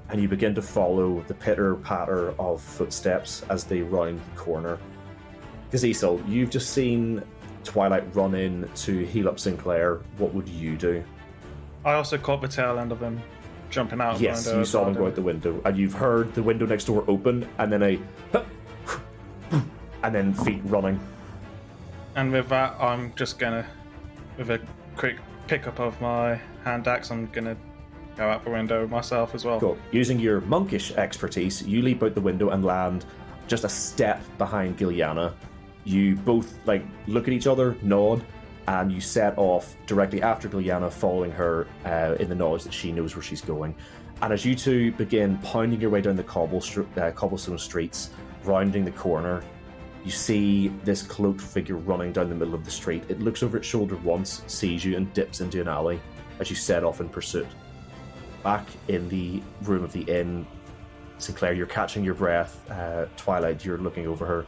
and you begin to follow the pitter-patter of footsteps as they round the corner. Gazeesel, you've just seen Twilight run in to heal up Sinclair. What would you do? I also caught the tail end of him jumping out. Yes, you saw them go out the window, and you've heard the window next door open, and then and then feet running. And with that, I'm just gonna, with a quick pickup of my hand axe, I'm gonna go out the window myself as well. Cool. Using your monkish expertise, you leap out the window and land just a step behind Giliana. You both look at each other, nod, and you set off directly after Giliana, following her in the knowledge that she knows where she's going. And as you two begin pounding your way down the cobblestone streets, rounding the corner, you see this cloaked figure running down the middle of the street. It looks over its shoulder once, sees you, and dips into an alley as you set off in pursuit. Back in the room of the inn, Sinclair, you're catching your breath. Twilight, you're looking over her.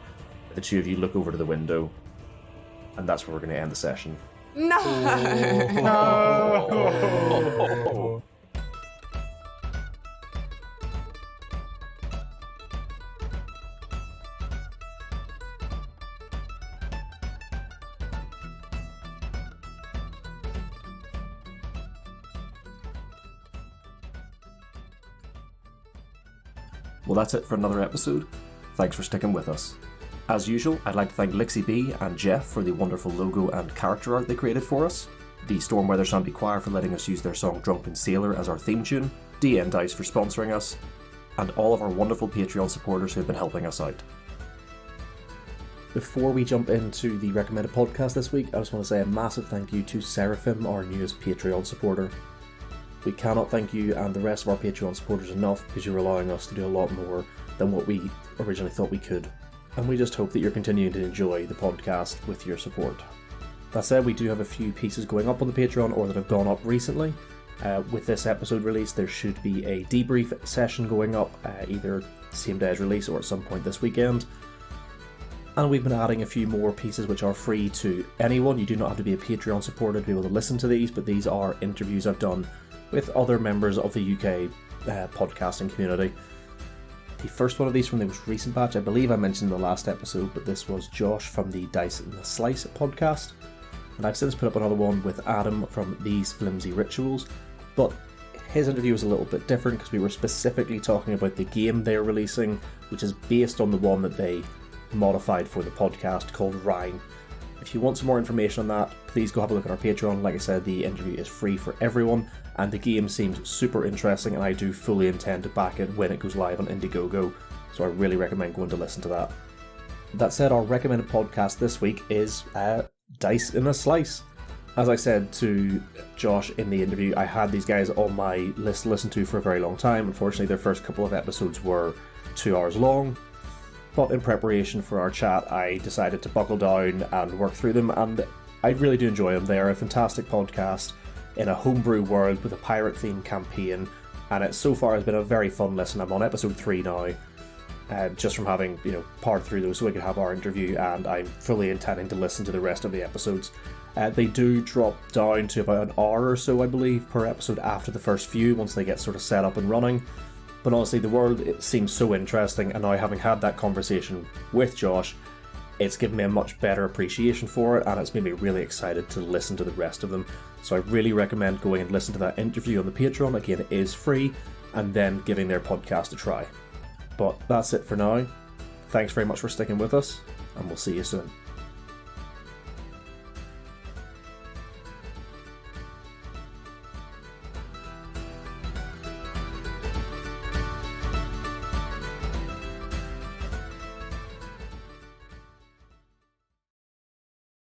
The two of you look over to the window, and that's where we're going to end the session. No! No! Well, that's it for another episode. Thanks for sticking with us. As usual, I'd like to thank Lixie B and Jeff for the wonderful logo and character art they created for us, the Storm Weather Shanty Choir for letting us use their song Drunken Sailor as our theme tune, DN Dice for sponsoring us, and all of our wonderful Patreon supporters who have been helping us out. Before we jump into the recommended podcast this week, I just want to say a massive thank you to Seraphim, our newest Patreon supporter. We cannot thank you and the rest of our Patreon supporters enough, because you're allowing us to do a lot more than what we originally thought we could. And we just hope that you're continuing to enjoy the podcast with your support. That said, we do have a few pieces going up on the Patreon, or that have gone up recently. With this episode release, there should be a debrief session going up, either same day as release or at some point this weekend. And we've been adding a few more pieces which are free to anyone. You do not have to be a Patreon supporter to be able to listen to these, but these are interviews I've done with other members of the UK podcasting community. The first one of these from the most recent batch, I believe I mentioned in the last episode, but this was Josh from the Dice and the Slice podcast. And I've since put up another one with Adam from These Flimsy Rituals, but his interview was a little bit different because we were specifically talking about the game they're releasing, which is based on the one that they modified for the podcast called Rhine. If you want some more information on that, please go have a look at our Patreon. Like I said, the interview is free for everyone, and the game seems super interesting, and I do fully intend to back it when it goes live on Indiegogo, so I really recommend going to listen to that. That said, our recommended podcast this week is Dice in a Slice. As I said to Josh in the interview, I had these guys on my list to listen to for a very long time. Unfortunately, their first couple of episodes were 2 hours long, but in preparation for our chat, I decided to buckle down and work through them, and I really do enjoy them. They are a fantastic podcast in a homebrew world with a pirate-themed campaign, and it so far has been a very fun listen. I'm on episode 3 now, just from having powered through those so we could have our interview, and I'm fully intending to listen to the rest of the episodes. They do drop down to about an hour or so, I believe, per episode after the first few, once they get sort of set up and running. But honestly, the world, it seems so interesting, and now having had that conversation with Josh, it's given me a much better appreciation for it, and it's made me really excited to listen to the rest of them. So I really recommend going and listen to that interview on the Patreon. Again, it is free, and then giving their podcast a try. But that's it for now. Thanks very much for sticking with us, and we'll see you soon.